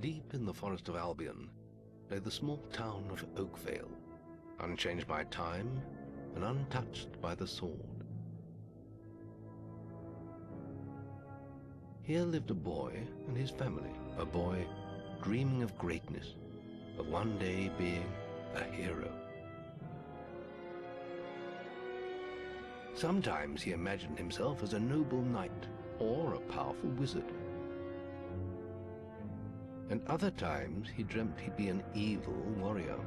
Deep in the forest of Albion lay the small town of Oakvale, unchanged by time and untouched by the sword. Here lived a boy and his family, a boy dreaming of greatness, of one day being a hero. Sometimes he imagined himself as a noble knight or a powerful wizard. And other times he dreamt he'd be an evil warrior.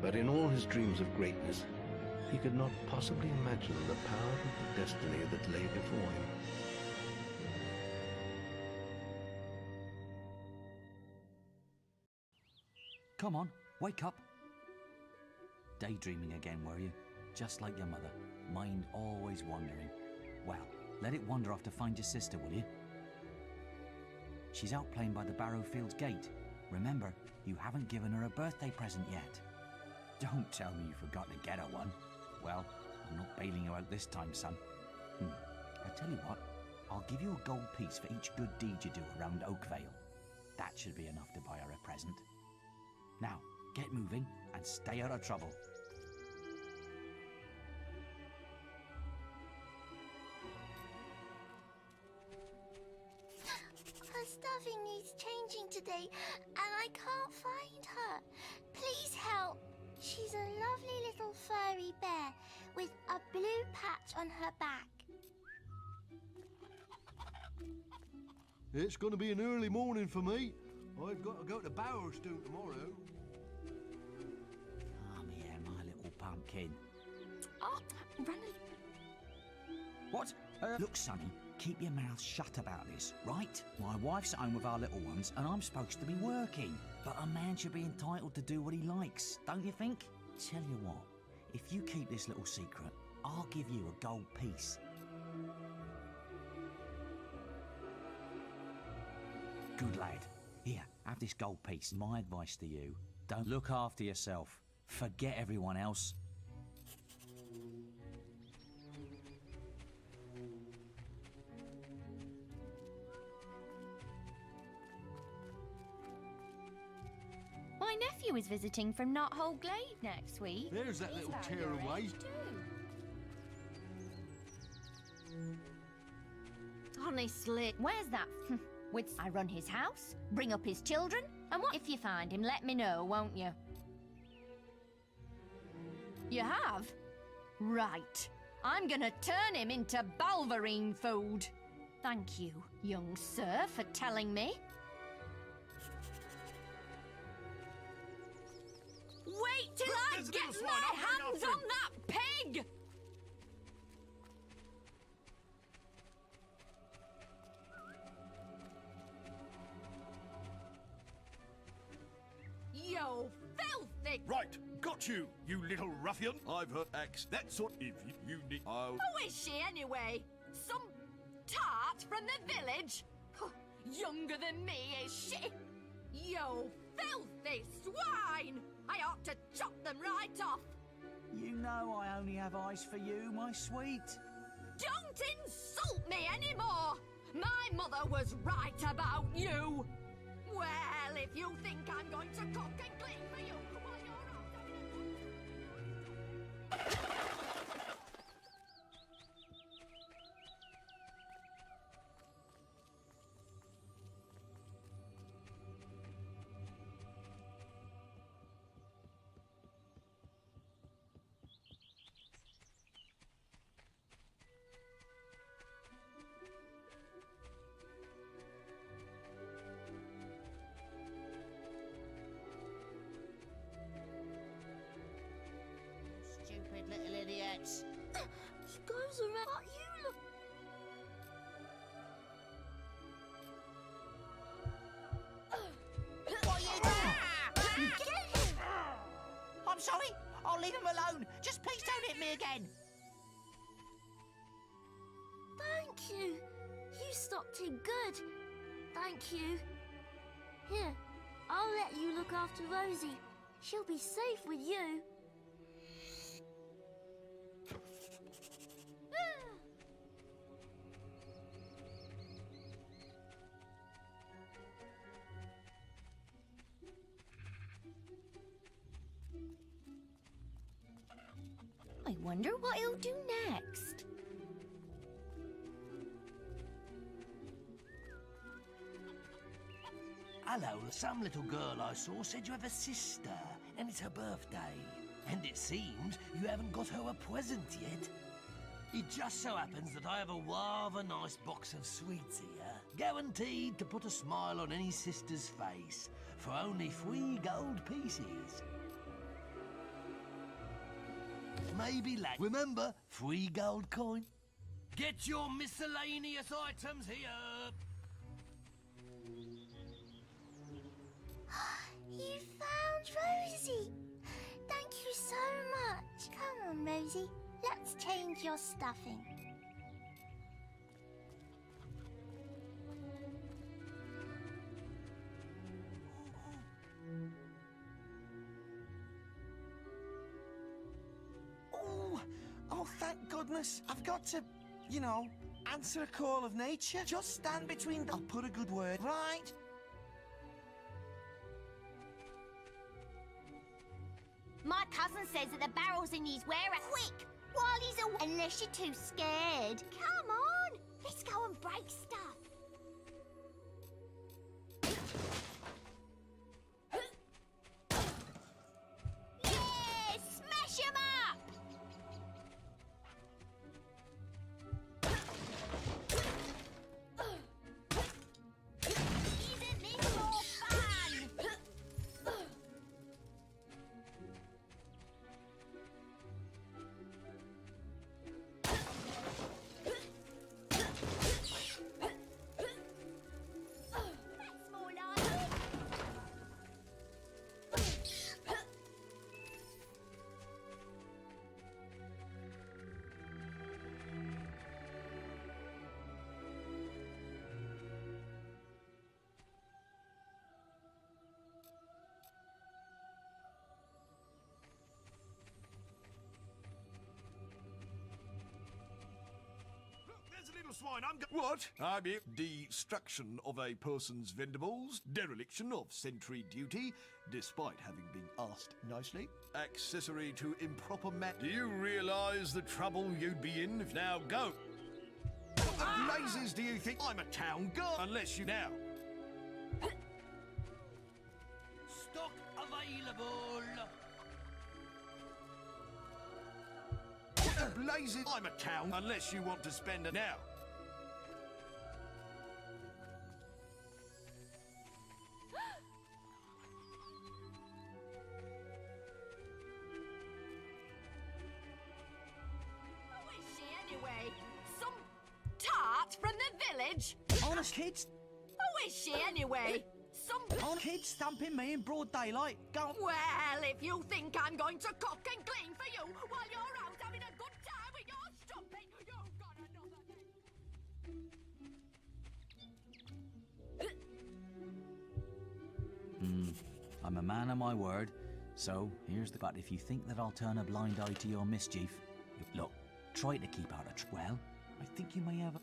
But in all his dreams of greatness, he could not possibly imagine the power of the destiny that lay before him. Come on, wake up. Daydreaming again, were you? Just like your mother, mind always wandering. Well, let it wander off to find your sister, will you? She's out playing by the Barrowfields gate. Remember, you haven't given her a birthday present yet. Don't tell me you forgot to get her one. Well, I'm not bailing you out this time, son. I tell you what, I'll give you a gold piece for each good deed you do around Oakvale. That should be enough to buy her a present. Now, get moving and stay out of trouble. Her stuffing needs changing today, and I can't find her. Please help. She's a lovely little furry bear with a blue patch on her back. It's going to be an early morning for me. I've got to go to Bowerstone tomorrow. Come here, my little pumpkin. Oh, run. What? Look, Sonny, keep your mouth shut about this, right? My wife's at home with our little ones, and I'm supposed to be working. But a man should be entitled to do what he likes, don't you think? Tell you what, if you keep this little secret, I'll give you a gold piece. Good lad. Here, have this gold piece. My advice to you, don't look after yourself. Forget everyone else. My nephew is visiting from Knothole Glade next week. There's that little He's about your tearaway. age too. Honestly, where's that? I run his house, bring up his children, and what if you find him? Let me know, won't you? You have? Right. I'm gonna turn him into Balverine food. Thank you, young sir, for telling me. Wait till I get my hands on that pig! You filthy... Right, got you, you little ruffian. I've heard X. That sort if you need... Who is she anyway? Some tart from the village? Younger than me, is she? You filthy swine! I ought to chop them right off. You know I only have eyes for you, my sweet. Don't insult me anymore! My mother was right about you! Well, if you think I'm going to cook and clean for you while you're out having a... Stupid little idiots. She goes around. What you look... What are you doing? Get him! I'm sorry. I'll leave him alone. Just please don't hit me again. Thank you. You stopped him good. Thank you. Here, I'll let you look after Rosie. She'll be safe with you. wonder what he'll do next. Hello, some little girl I saw said you have a sister, and it's her birthday. And it seems you haven't got her a present yet. It just so happens that I have a rather nice box of sweets here, guaranteed to put a smile on any sister's face, for only 3 gold pieces. Maybe like, remember, 3 gold coin. Get your miscellaneous items here. You found Rosie! Thank you so much. Come on, Rosie. Let's change your stuffing. Oh, thank goodness. I've got to, you know, answer a call of nature. Just stand between... I'll put a good word, right? My cousin says that the barrel's in his wearer. Quick! While he's away. Unless you're too scared. Come on! Let's go and break stuff. Yeah! Smash him up! Isn't this more fun? That's more like it. Look, there's a little swine. What? I mean, destruction of a person's vendibles, dereliction of sentry duty, despite having been asked nicely, accessory to improper Do you realise the trouble you'd be in if now go? What the blazes do you think? I'm a town guard, unless you now. Stock available. What the blazes? I'm a town, unless you want to spend it now. Who is she anyway? Some tart from the village? Honest kids, Who is she anyway? Some... kids stamping me in broad daylight. Go. Well, if you think I'm going to cook and clean for you while you're out having a good time with your stomping, you've got another thing. I'm a man of my word, so here's the... But if you think that I'll turn a blind eye to your mischief, look, try to keep out of... Well, I think you may have...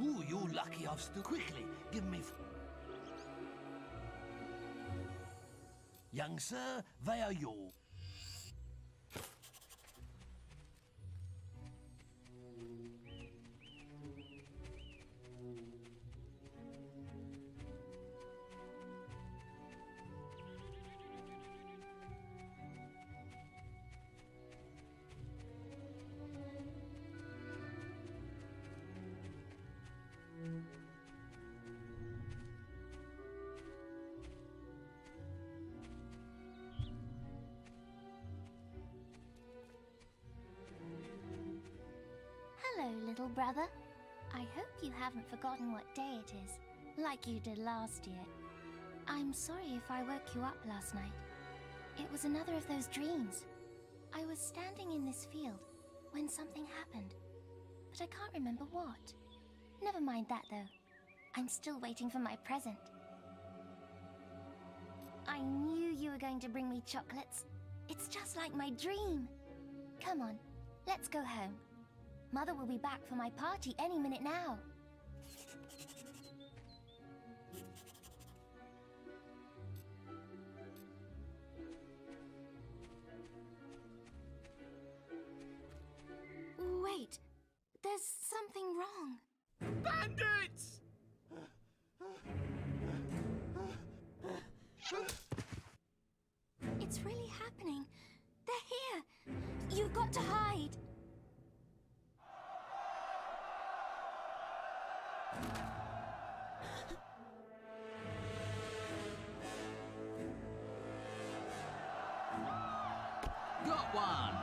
Ooh, you're lucky I've still... Quickly, give me... Young sir, they are yours. Hello, little brother. I hope you haven't forgotten what day it is, like you did last year. I'm sorry if I woke you up last night. It was another of those dreams. I was standing in this field when something happened, but I can't remember what. Never mind that, though. I'm still waiting for my present. I knew you were going to bring me chocolates. It's just like my dream. Come on, let's go home. Mother will be back for my party any minute now. Wait, there's something wrong. Bandits! It's really happening. They're here. You've got to hide. Got one!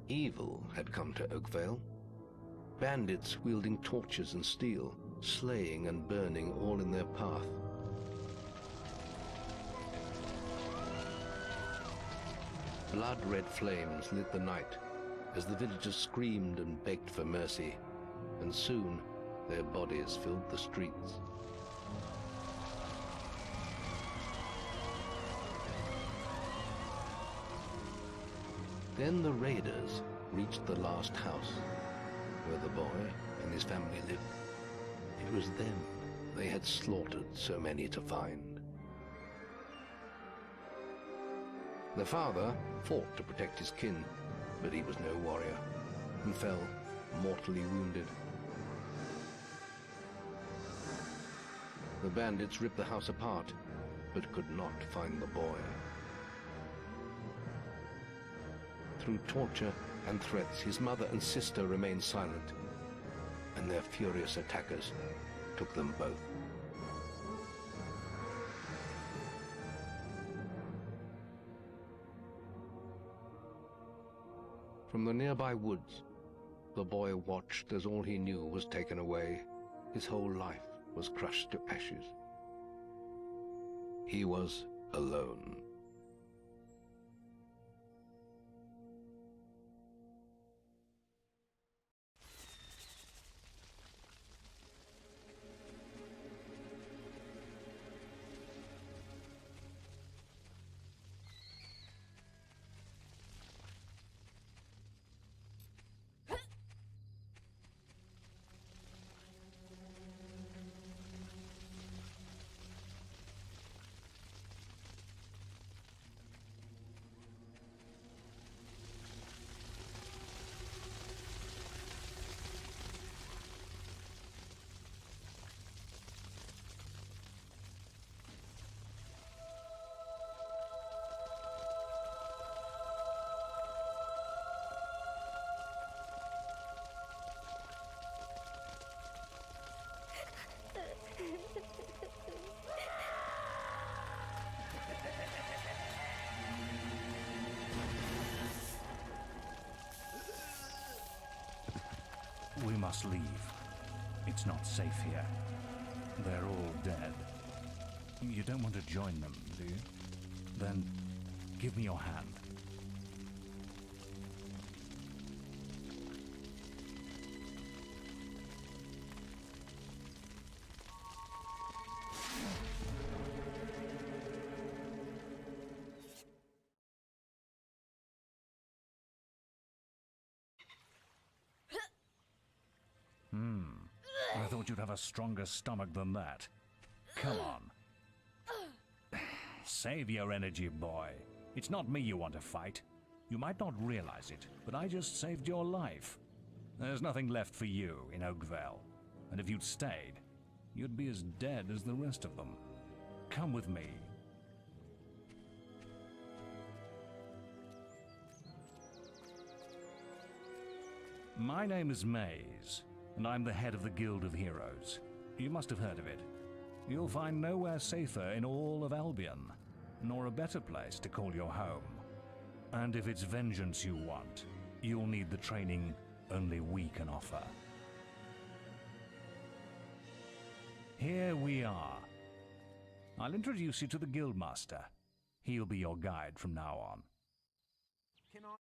Evil had come to Oakvale. Bandits wielding torches and steel, slaying and burning all in their path. Blood-red flames lit the night as the villagers screamed and begged for mercy, and soon their bodies filled the streets. Then the raiders reached the last house, where the boy and his family lived. It was them they had slaughtered so many to find. The father fought to protect his kin, but he was no warrior, and fell mortally wounded. The bandits ripped the house apart, but could not find the boy. Through torture and threats, his mother and sister remained silent, and their furious attackers took them both. From the nearby woods, the boy watched as all he knew was taken away. His whole life was crushed to ashes. He was alone. We must leave. It's not safe here. They're all dead. You don't want to join them, do you? Then give me your hand. I thought you'd have a stronger stomach than that. Come on. Save your energy, boy. It's not me you want to fight. You might not realize it, but I just saved your life. There's nothing left for you in Oakvale. And if you'd stayed, you'd be as dead as the rest of them. Come with me. My name is Maze, and I'm the head of the Guild of Heroes. You must have heard of it. You'll find nowhere safer in all of Albion, nor a better place to call your home. And if it's vengeance you want, you'll need the training only we can offer. Here we are. I'll introduce you to the Guildmaster. He'll be your guide from now on. Can I...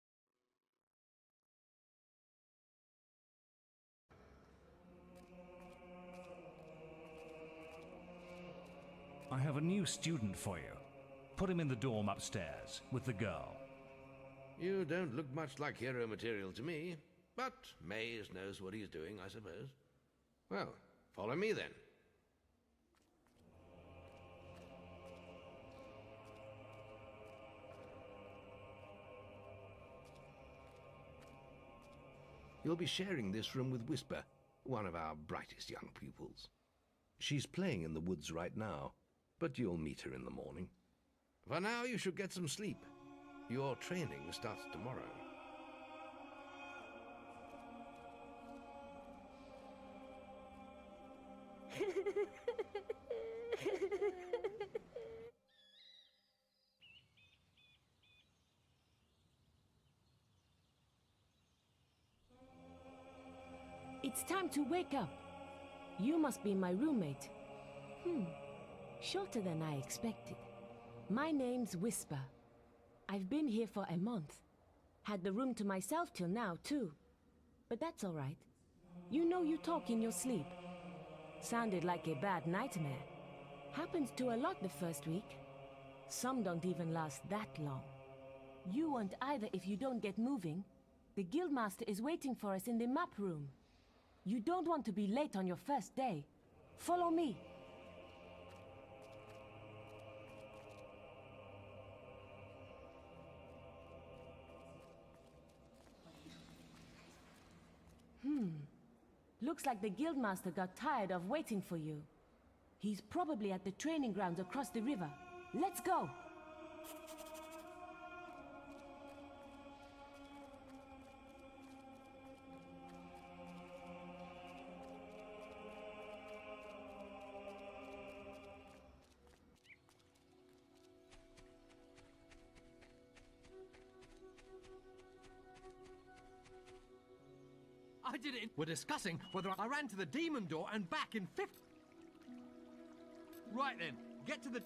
I have a new student for you. Put him in the dorm upstairs with the girl. You don't look much like hero material to me, but Maze knows what he's doing, I suppose. Well, follow me then. You'll be sharing this room with Whisper, one of our brightest young pupils. She's playing in the woods right now, but you'll meet her in the morning. For now, you should get some sleep. Your training starts tomorrow. It's time to wake up. You must be my roommate. Shorter than I expected. My name's Whisper. I've been here for a month. Had the room to myself till now, too. But that's all right. You know you talk in your sleep. Sounded like a bad nightmare. Happens to a lot the first week. Some don't even last that long. You won't either if you don't get moving. The Guildmaster is waiting for us in the map room. You don't want to be late on your first day. Follow me. Looks like the Guildmaster got tired of waiting for you. He's probably at the training grounds across the river. Let's go! I did it. We're discussing whether I ran to the demon door and back in 50. Right then, get to the...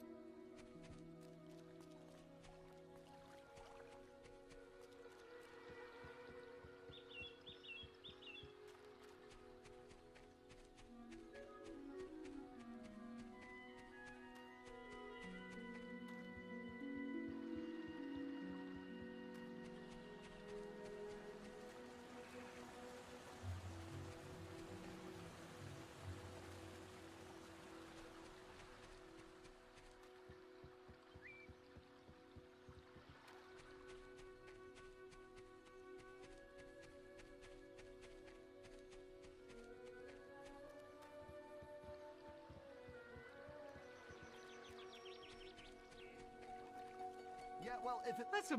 Yeah, well, if it... That's a...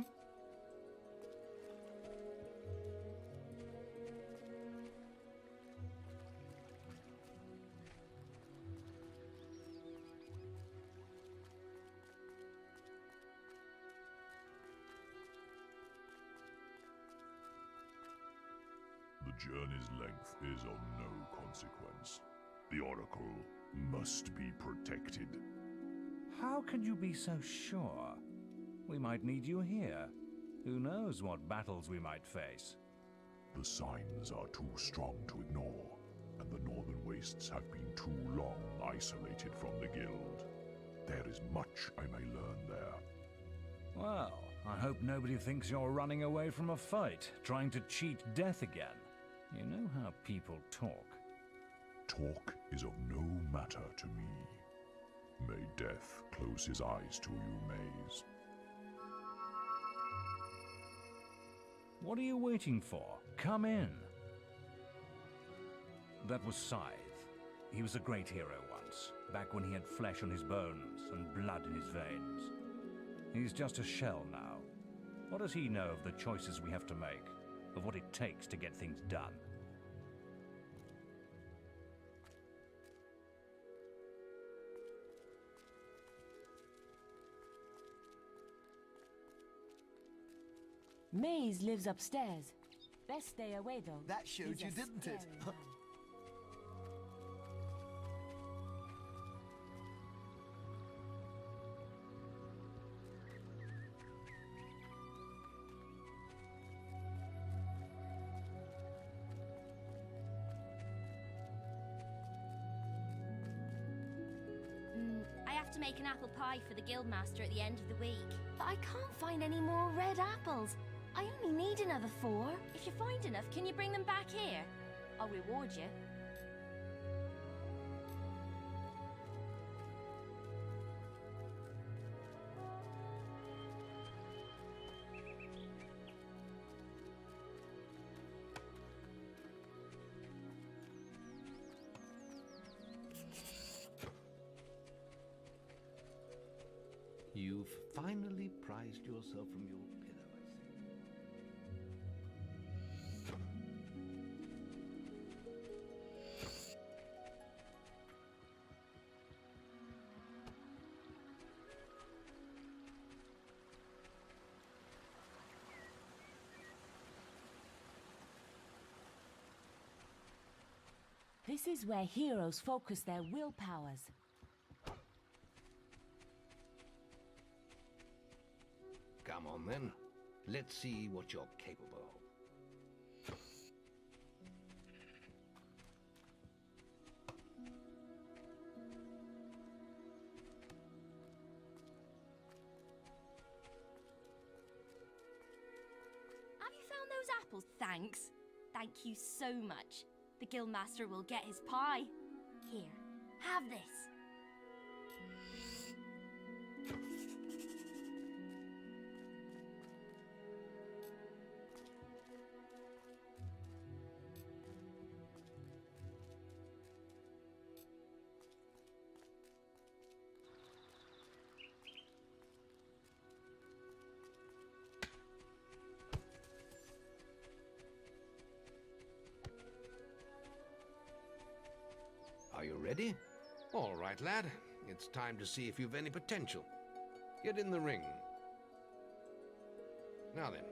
The journey's length is of no consequence. The Oracle must be protected. How can you be so sure? We might need you here. Who knows what battles we might face? The signs are too strong to ignore, and the Northern Wastes have been too long isolated from the Guild. There is much I may learn there. Well, I hope nobody thinks you're running away from a fight, trying to cheat death again. You know how people talk. Talk is of no matter to me. May death close his eyes to you, Maze. What are you waiting for? Come in. That was Scythe. He was a great hero once, back when he had flesh on his bones and blood in his veins. He's just a shell now. What does he know of the choices we have to make, of what it takes to get things done? Maze lives upstairs. Best stay away, though. That showed He's you, a didn't it? scary man. I have to make an apple pie for the guildmaster at the end of the week. But I can't find any more red apples. I only need another 4. If you find enough, can you bring them back here? I'll reward you. You've finally prized yourself from your pillow, I see. This is where heroes focus their willpowers. Come on then. Let's see what you're capable of. Have you found those apples? Thanks. Thank you so much. The guildmaster will get his pie. Here, have this. Are you ready? All right, lad. It's time to see if you've any potential. Get in the ring. Now then,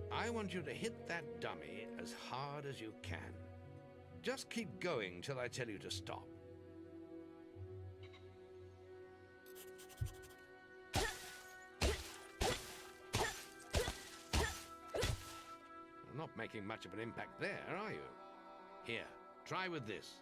I want you to hit that dummy as hard as you can. Just keep going till I tell you to stop. Not making much of an impact there, are you? Here, try with this.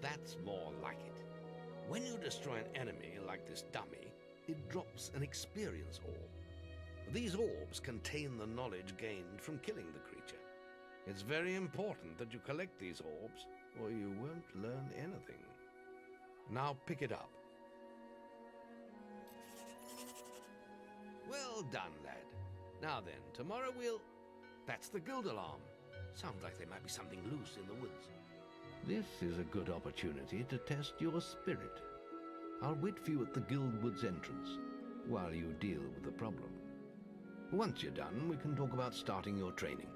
That's more like it. When you destroy an enemy like this dummy, it drops an experience orb. These orbs contain the knowledge gained from killing the creature. It's very important that you collect these orbs, or you won't learn anything. Now pick it up. Well done, lad. Now then, tomorrow we'll... That's the guild alarm. Sounds like there might be something loose in the woods. This is a good opportunity to test your spirit. I'll wait for you at the guild woods entrance while you deal with the problem. Once you're done, we can talk about starting your training.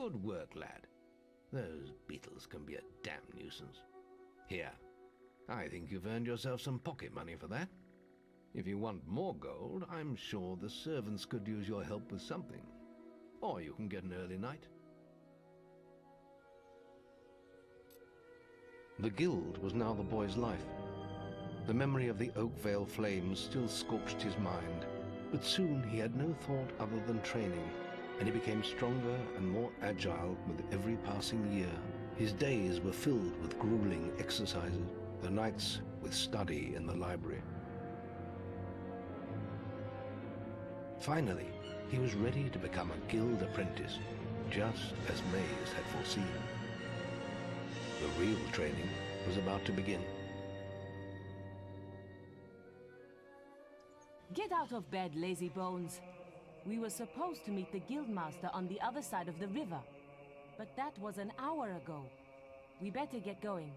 Good work, lad. Those beetles can be a damn nuisance. Here, I think you've earned yourself some pocket money for that. If you want more gold, I'm sure the servants could use your help with something. Or you can get an early night. The guild was now the boy's life. The memory of the Oakvale flames still scorched his mind, but soon he had no thought other than training, and he became stronger and more agile with every passing year. His days were filled with grueling exercises, the nights with study in the library. Finally, he was ready to become a guild apprentice, just as Maze had foreseen. The real training was about to begin. Get out of bed, lazy bones. We were supposed to meet the guildmaster on the other side of the river, but that was an hour ago. We better get going.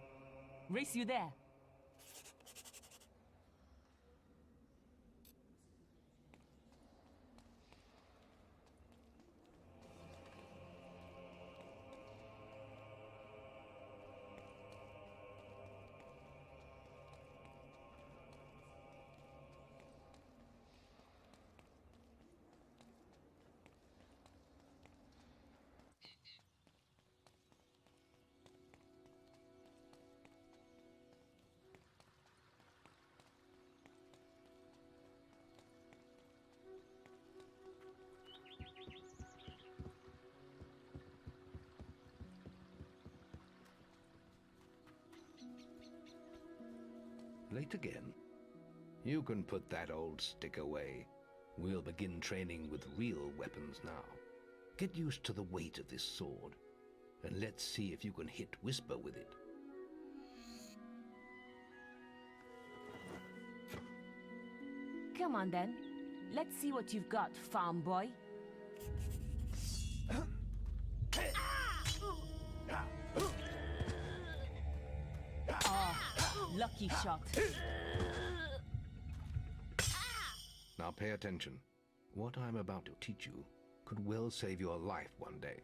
Race you there. Late again? You can put that old stick away. We'll begin training with real weapons now. Get used to the weight of this sword, and let's see if you can hit Whisper with it. Come on then. Let's see what you've got, farm boy. Lucky shot. Now pay attention. What I'm about to teach you could well save your life one day.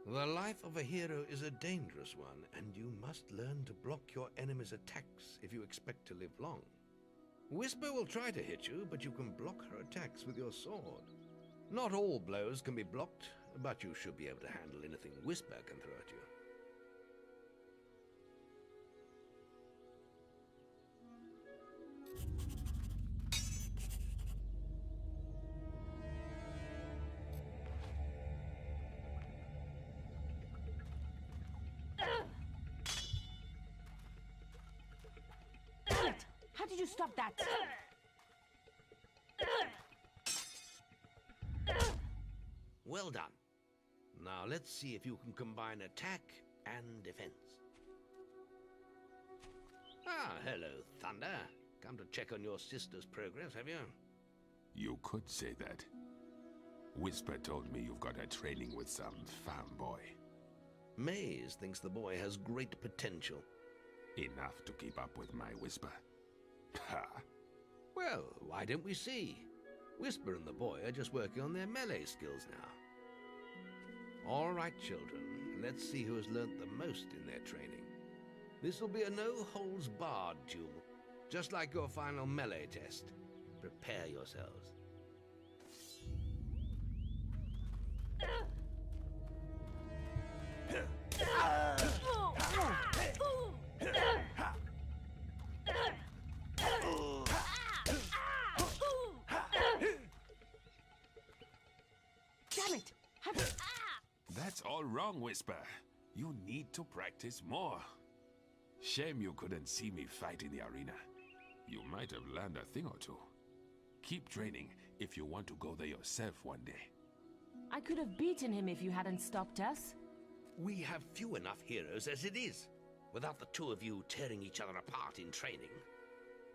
The life of a hero is a dangerous one, and you must learn to block your enemy's attacks if you expect to live long. Whisper will try to hit you, but you can block her attacks with your sword. Not all blows can be blocked, but you should be able to handle anything Whisper can throw at you. How did you stop that? Well done. Now let's see if you can combine attack and defense. Ah, hello, Thunder. Come to check on your sister's progress, have you? You could say that. Whisper told me you've got her training with some farm boy. Maze thinks the boy has great potential. Enough to keep up with my Whisper. Ha! Well, why don't we see? Whisper and the boy are just working on their melee skills now. All right, children, let's see who has learnt the most in their training. This will be a no-holds-barred duel, just like your final melee test. Prepare yourselves. Damn it! That's all wrong, Whisper. You need to practice more. Shame you couldn't see me fight in the arena. You might have learned a thing or two. Keep training if you want to go there yourself one day. I could have beaten him if you hadn't stopped us. We have few enough heroes as it is, without the two of you tearing each other apart in training.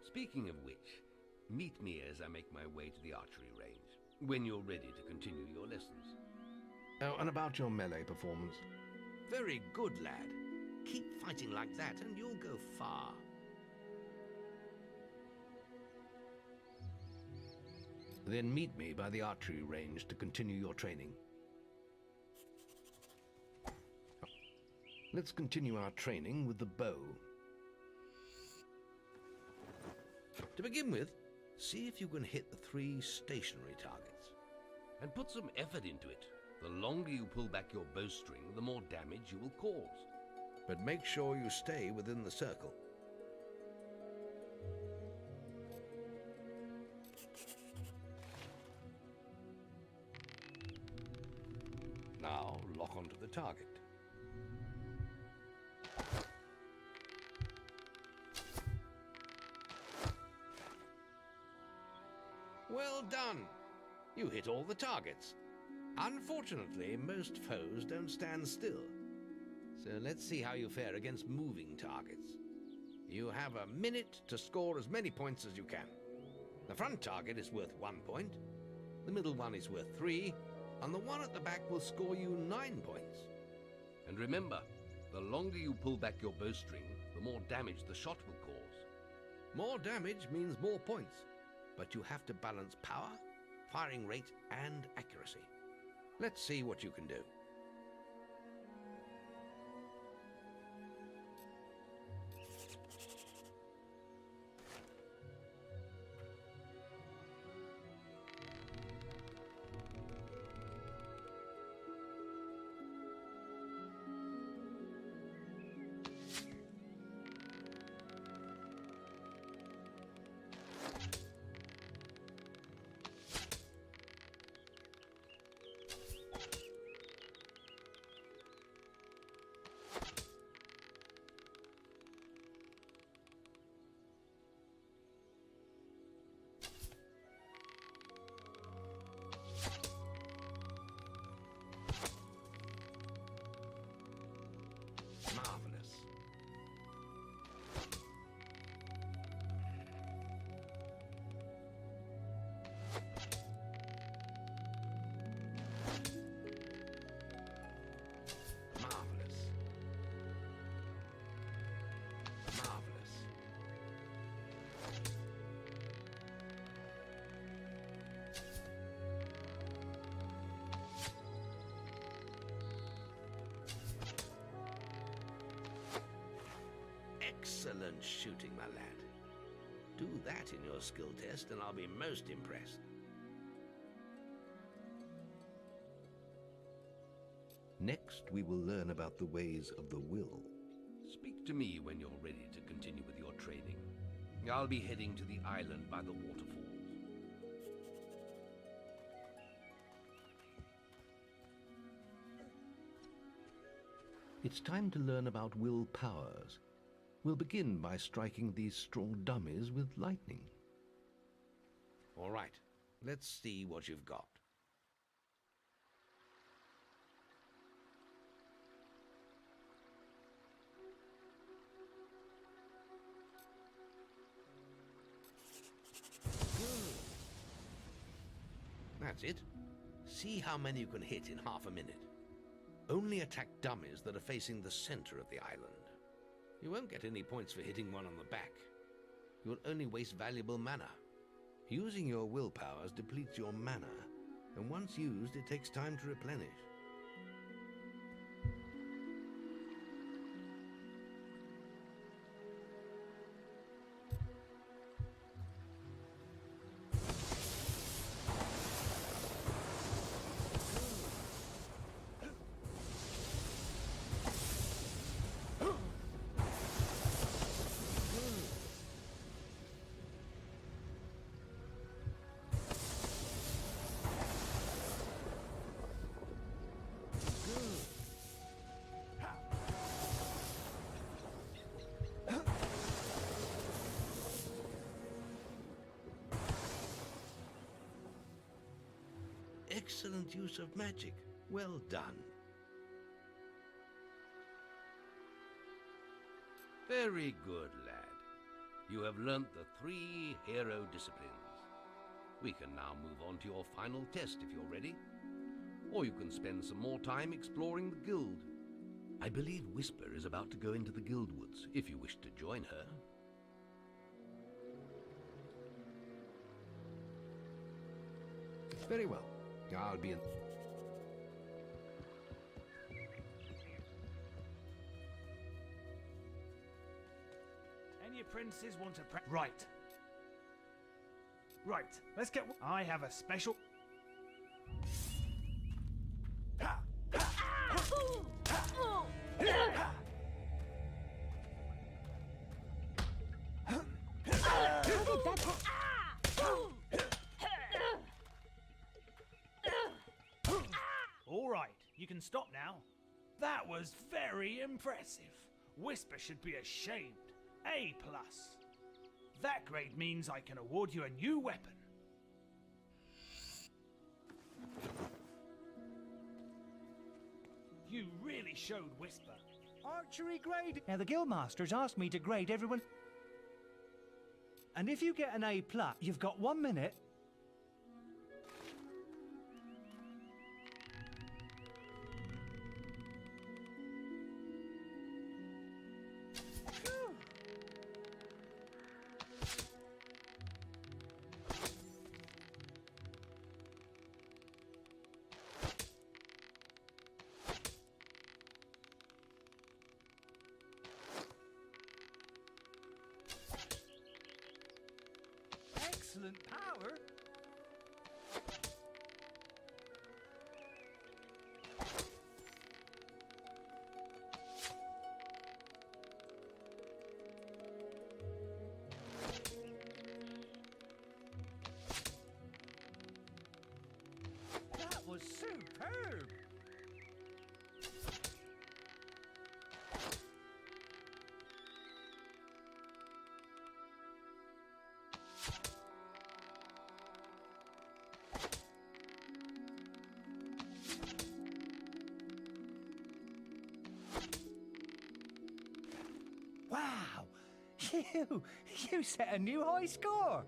Speaking of which, meet me as I make my way to the archery range, when you're ready to continue your lessons. Oh, and about your melee performance? Very good, lad. Keep fighting like that and you'll go far. Then meet me by the archery range to continue your training. Let's continue our training with the bow. To begin with, see if you can hit the 3 stationary targets. And put some effort into it. The longer you pull back your bowstring, the more damage you will cause. But make sure you stay within the circle. Now lock onto the target. Well done! You hit all the targets. Unfortunately, most foes don't stand still. So let's see how you fare against moving targets. You have a minute to score as many points as you can. The front target is worth 1 point, the middle one is worth 3, and the one at the back will score you 9 points. And remember, the longer you pull back your bowstring, the more damage the shot will cause. More damage means more points, but you have to balance power, firing rate, and accuracy. Let's see what you can do. Marvelous. Marvelous. Marvelous. Excellent shooting, my lad. Do that in your skill test and I'll be most impressed. Next, we will learn about the ways of the will. Speak to me when you're ready to continue with your training. I'll be heading to the island by the waterfalls. It's time to learn about will powers. We'll begin by striking these straw dummies with lightning. All right, let's see what you've got. That's it. See how many you can hit in half a minute. Only attack dummies that are facing the center of the island. You won't get any points for hitting one on the back. You'll only waste valuable mana. Using your will powers depletes your mana, and once used, it takes time to replenish. Excellent use of magic. Well done. Very good, lad. You have learnt the 3 hero disciplines. We can now move on to your final test if you're ready. Or you can spend some more time exploring the guild. I believe Whisper is about to go into the guild woods, if you wish to join her. Very well. I'll be in... Any apprentices want to Right. Right, let's get... I have a special... All right, you can stop now. That was very impressive. Whisper should be ashamed. A+. That grade means I can award you a new weapon. You really showed Whisper. Archery grade. Now the Guildmasters asked me to grade everyone. And if you get an A+, you've got 1 minute. Excellent power. That was superb. Wow! You set a new high score!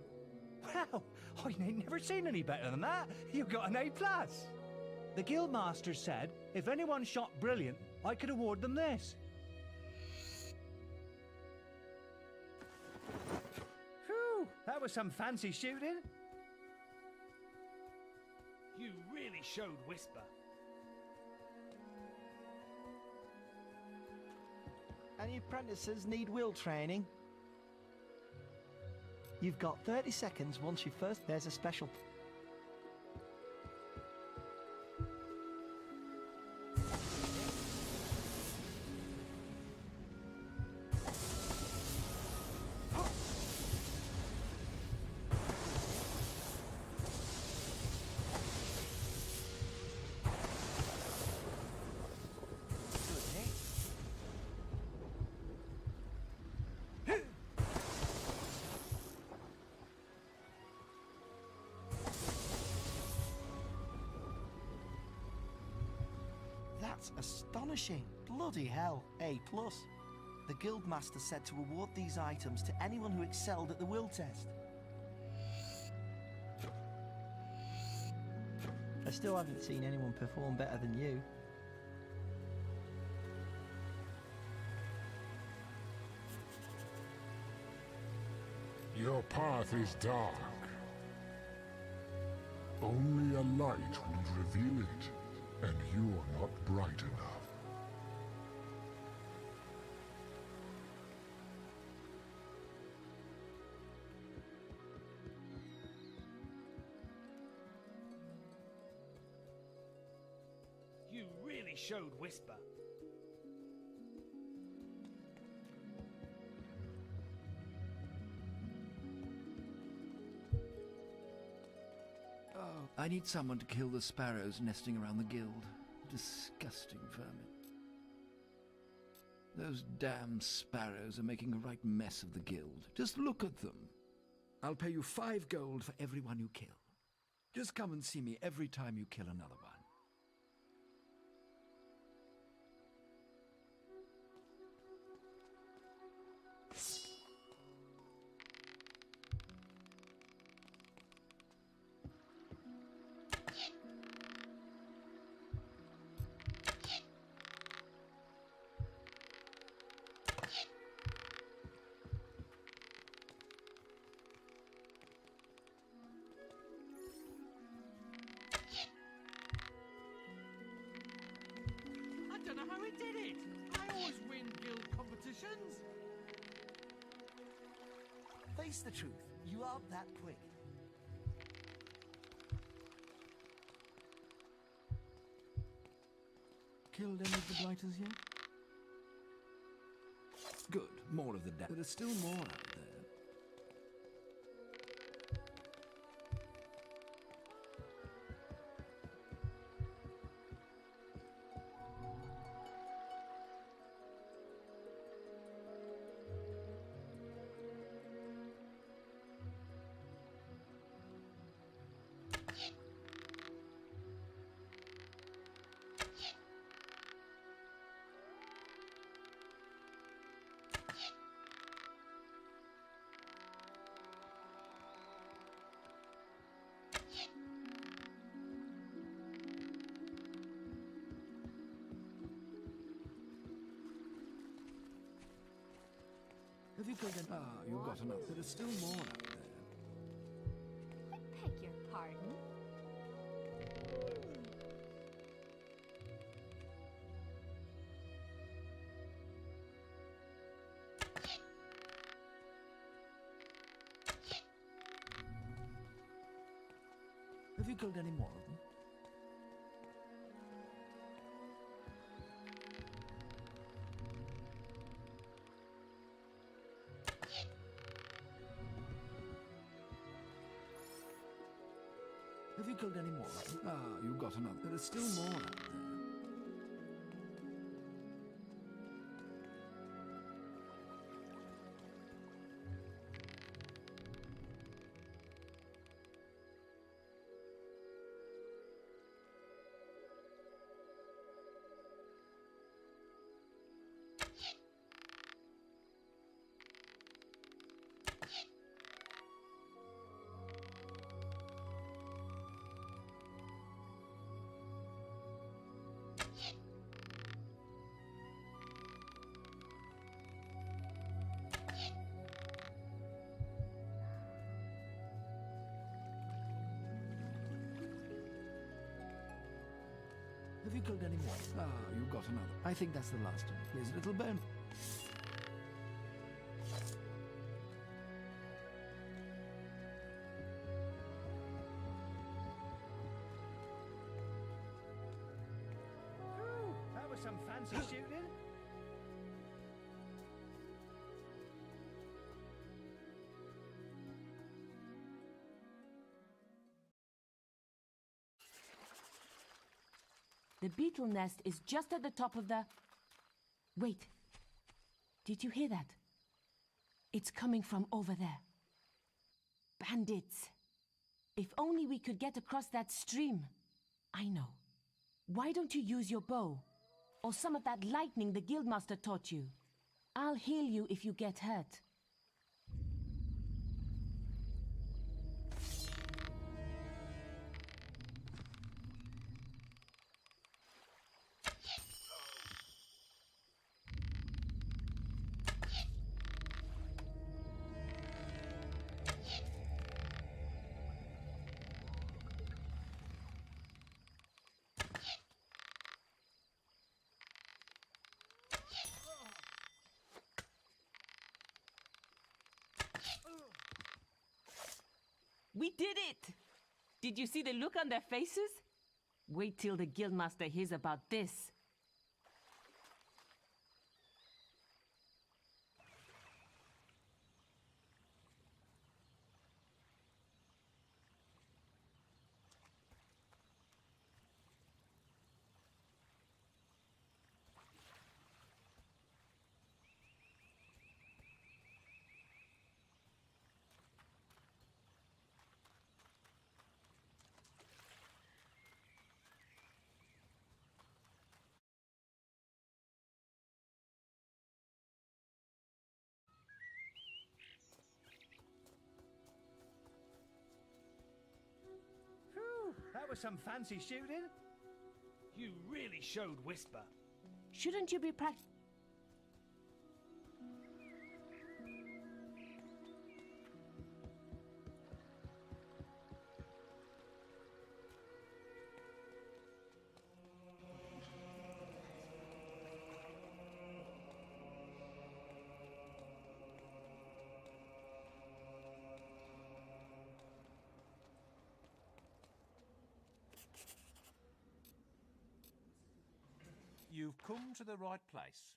Wow! I ain't never seen any better than that! You got an A+! The Guildmaster said if anyone shot brilliant, I could award them this. Whew! That was some fancy shooting! You really showed Whisper. Any apprentices need will training? You've got 30 seconds once you first... There's a special... That's astonishing. Bloody hell. A+. The Guildmaster said to award these items to anyone who excelled at the will test. I still haven't seen anyone perform better than you. Your path is dark. Only a light will reveal it, and you are not bright enough. You really showed Whisper. I need someone to kill the sparrows nesting around the guild. Disgusting vermin. Those damn sparrows are making a right mess of the guild. Just look at them. I'll pay you 5 gold for every one you kill. Just come and see me every time you kill another one. I don't know how he did it. I always win guild competitions. Face the truth. You aren't that quick. Killed any of the blighters yet? Good. More of the There are still more out there. Have you killed any? Ah, you got enough. There are still more out there. I beg your pardon? Have you killed any more of them? Have you killed any more of them? Ah, you got another. There are still more out there. Have you killed any more? Ah, you got another. I think that's the last one. Here's a little bone. Ooh, that was some fancy shooting. The beetle nest is just at the top of the... Wait. Did you hear that? It's coming from over there. Bandits. If only we could get across that stream. I know. Why don't you use your bow? Or some of that lightning the guildmaster taught you? I'll heal you if you get hurt. We did it! Did you see the look on their faces? Wait till the guildmaster hears about this. Whew, that was some fancy shooting. You really showed Whisper. Shouldn't you be practicing? You've come to the right place.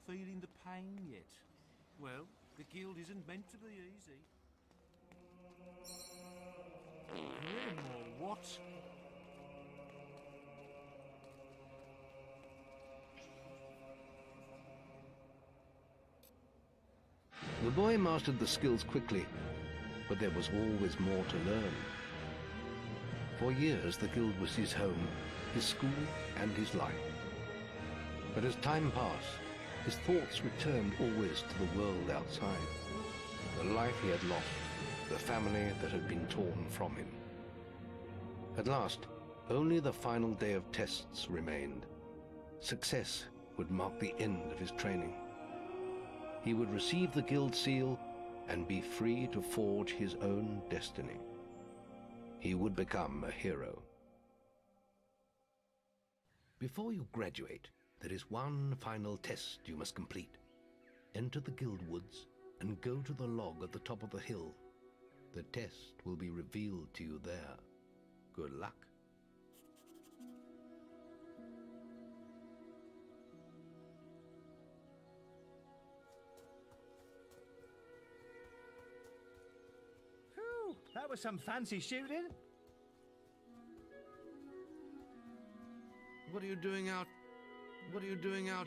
Feeling the pain yet? Well, the guild isn't meant to be easy. Grim or what? The boy mastered the skills quickly, but there was always more to learn. For years, the guild was his home, his school, and his life. But as time passed, his thoughts returned always to the world outside, the life he had lost, the family that had been torn from him. At last, only the final day of tests remained. Success would mark the end of his training. He would receive the guild seal and be free to forge his own destiny. He would become a hero. Before you graduate, there is one final test you must complete. Enter the guild woods and go to the log at the top of the hill. The test will be revealed to you there. Good luck. Whew, that was some fancy shooting. What are you doing out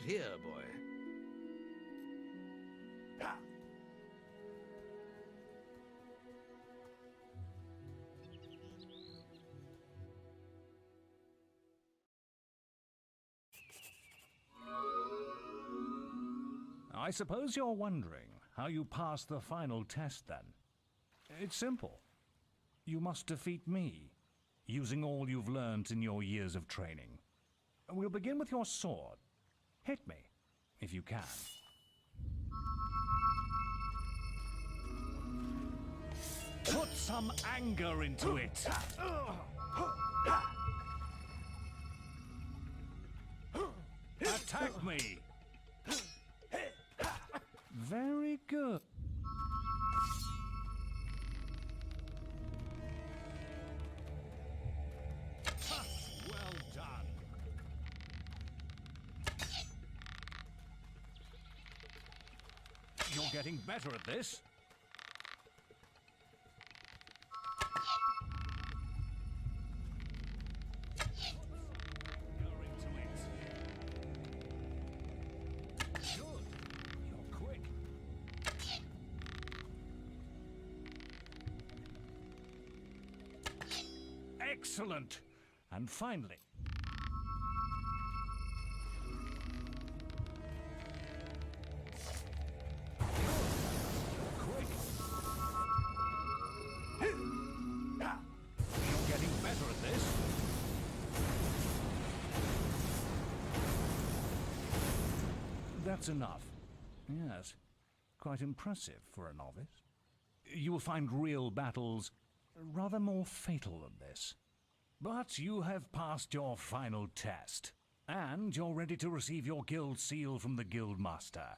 here, boy? I suppose you're wondering how you pass the final test, then. It's simple. You must defeat me, using all you've learned in your years of training. We'll begin with your sword. Hit me, if you can. Put some anger into it. Attack me. Very good. Well done. You're getting better at this. Excellent. And finally, quick. You're getting better at this. That's enough. Yes, quite impressive for a novice. You will find real battles rather more fatal than this. But you have passed your final test, and you're ready to receive your guild seal from the guild master.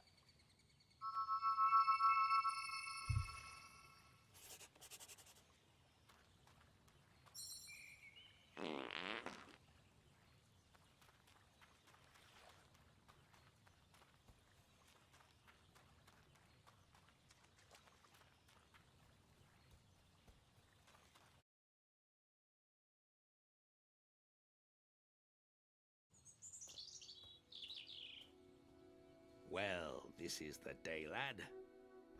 This is the day, lad.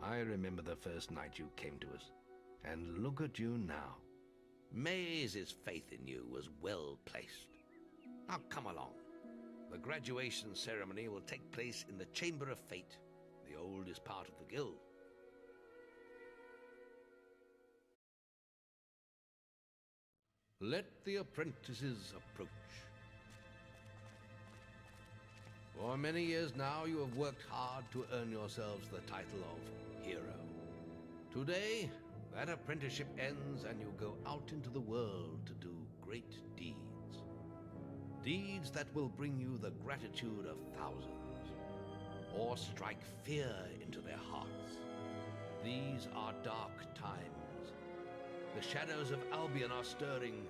I remember the first night you came to us, and look at you now. Maze's faith in you was well placed. Now come along. The graduation ceremony will take place in the Chamber of Fate, the oldest part of the guild. Let the apprentices approach. For many years now you have worked hard to earn yourselves the title of hero. Today, that apprenticeship ends and you go out into the world to do great deeds. Deeds that will bring you the gratitude of thousands, or strike fear into their hearts. These are dark times. The shadows of Albion are stirring,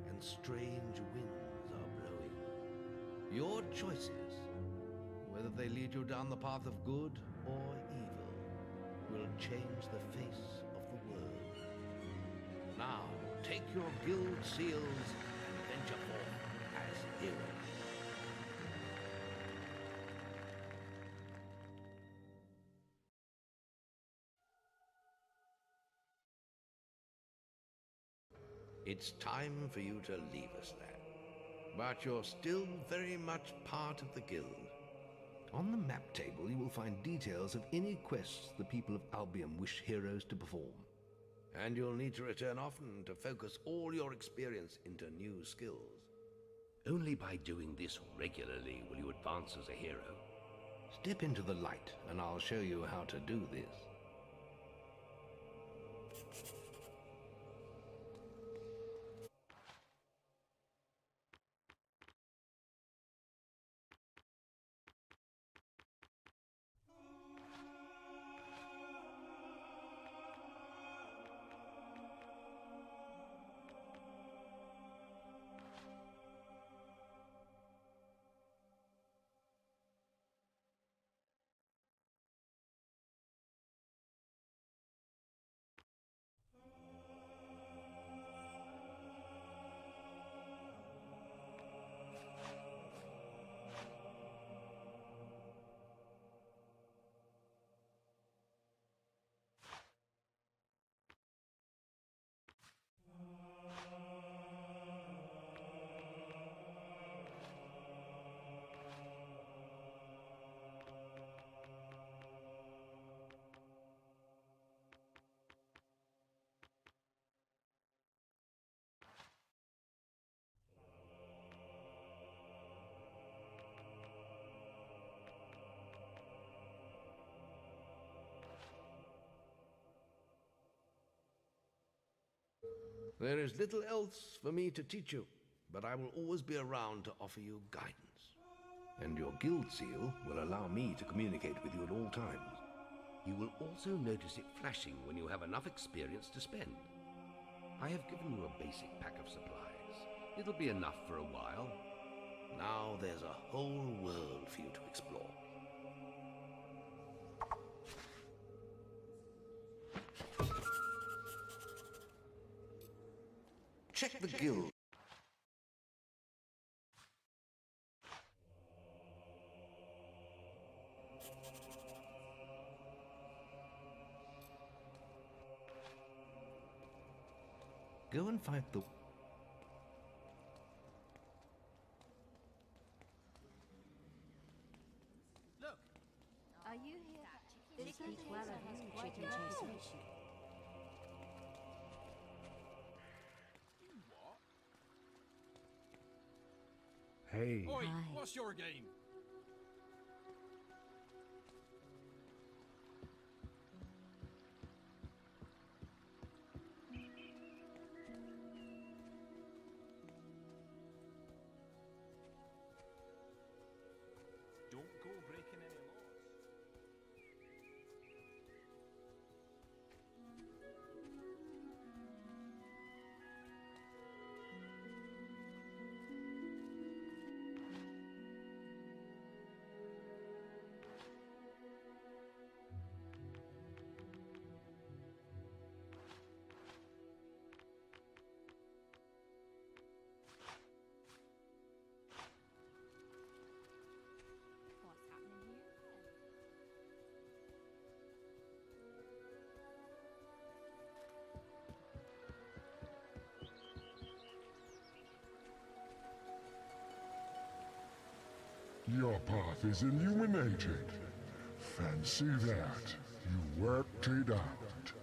and strange winds are blowing. Your choices, whether they lead you down the path of good or evil, will change the face of the world. Now, take your guild seals and venture forth as heroes. It's time for you to leave us, lad. But you're still very much part of the guild. On the map table, you will find details of any quests the people of Albion wish heroes to perform. And you'll need to return often to focus all your experience into new skills. Only by doing this regularly will you advance as a hero. Step into the light, and I'll show you how to do this. There is little else for me to teach you, but I will always be around to offer you guidance. And your guild seal will allow me to communicate with you at all times. You will also notice it flashing when you have enough experience to spend. I have given you a basic pack of supplies. It'll be enough for a while. Now there's a whole world for you to explore. Check the guild. Go and find the... Look! Are you here? This speaks well of you, chicken chaser. Hey. Oi, what's your game? Don't go breaking any laws. Your path is illuminated. Fancy that. You worked it out.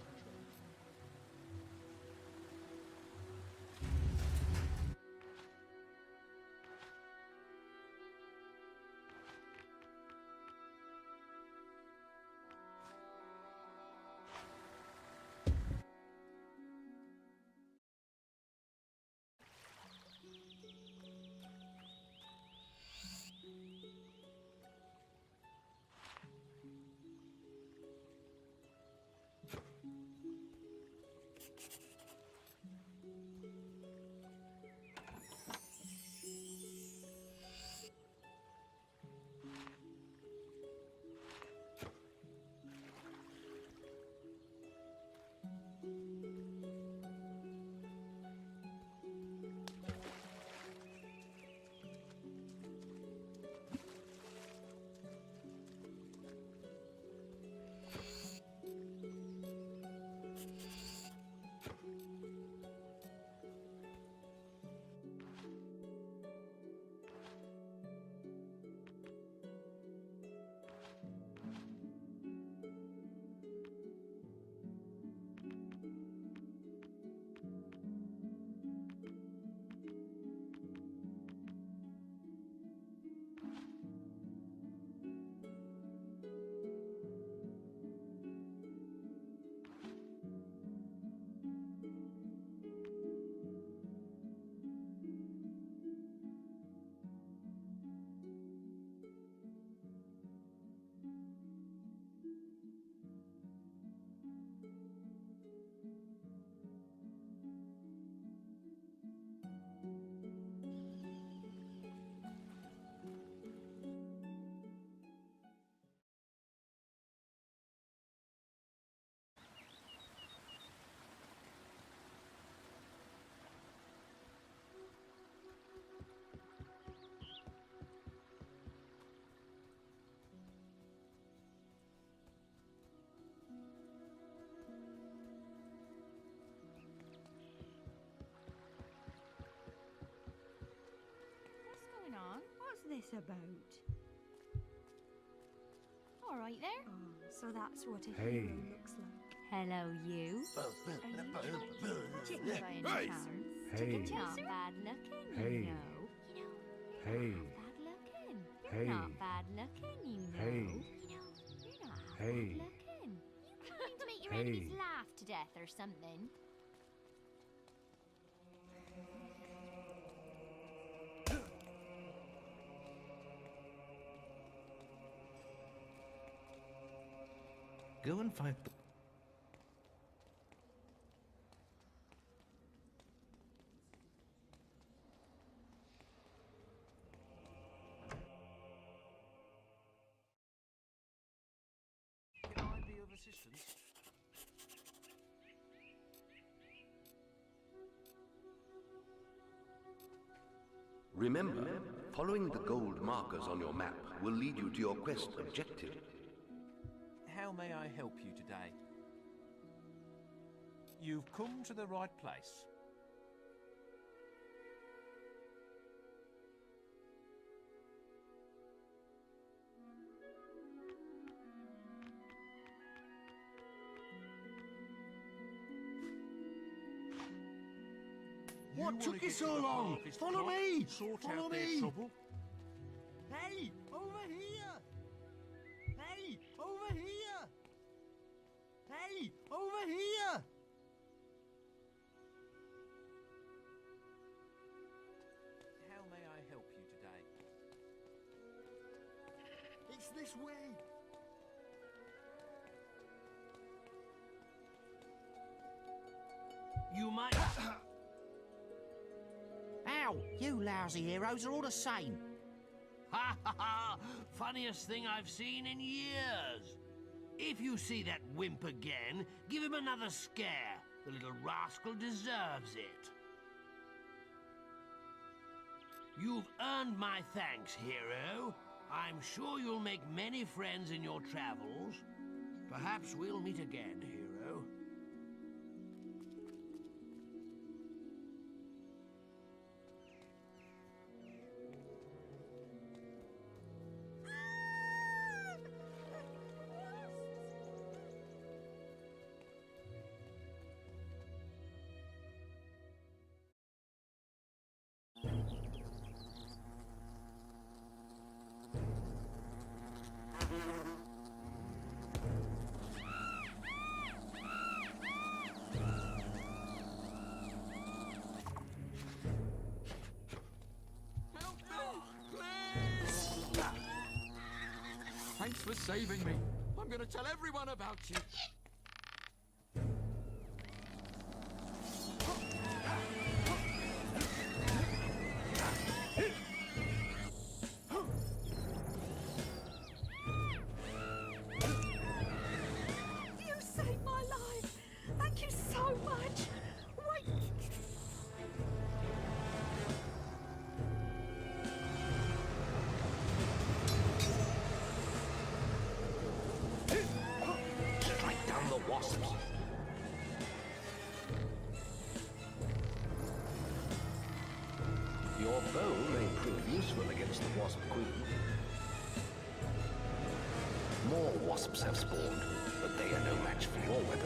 What's this about? All right there. Oh, so that's what a Hey. hero looks like. Hello, you. Chicken by any Hey. chance? Hey. You're not bad looking, Hey. you know. Hey. Bad looking. Hey. You're not bad looking, you know. Hey. You're not half Hey. bad looking. You trying to make your Hey. enemies laugh to death or something? Go and fight the... Can I be of assistance? Remember, following the gold markers on your map will lead you to your quest objective. How may I help you today? You've come to the right place. What took you so long? Follow me! Follow me! Hey, over here! Hey, over here! Hey, over here! How may I help you today? It's this way! You might... Ow! You lousy heroes are all the same. Ha ha ha! Funniest thing I've seen in years. If you see that wimp again, give him another scare. The little rascal deserves it. You've earned my thanks, hero. I'm sure you'll make many friends in your travels. Perhaps we'll meet again, hero. for saving me. I'm going to tell everyone about you. You saved my life. Thank you so much. Wait. Strike down the wasps. Your bow may prove useful against the wasp queen. More wasps have spawned, but they are no match for your weapon.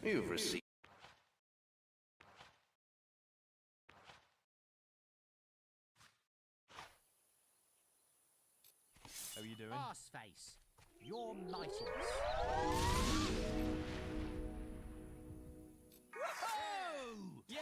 You've received. How are you doing? Arseface, your mightiness. Woohoo! Yeah!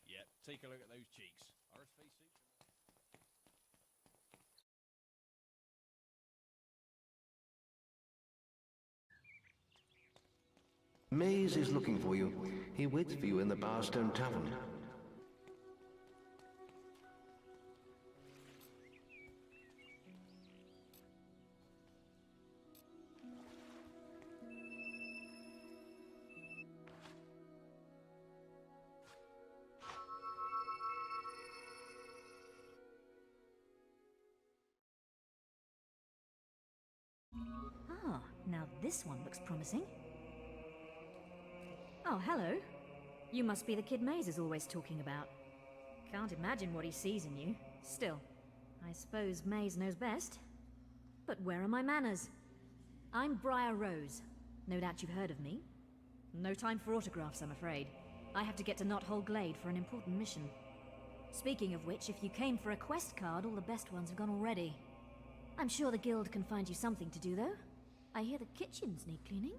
Yep, take a look at those cheeks. Arseface suit. Maze is looking for you. He waits for you in the Barstone Tavern. Ah, now this one looks promising. Oh, hello. You must be the kid Maze is always talking about. Can't imagine what he sees in you. Still, I suppose Maze knows best. But where are my manners? I'm Briar Rose. No doubt you've heard of me. No time for autographs, I'm afraid. I have to get to Knothole Glade for an important mission. Speaking of which, if you came for a quest card, all the best ones have gone already. I'm sure the guild can find you something to do, though. I hear the kitchens need cleaning.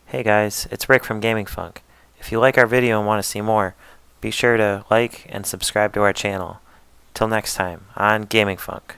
Hey guys, it's Rick from Gaming Funk. If you like our video and want to see more, be sure to like and subscribe to our channel. Till next time, on Gaming Funk.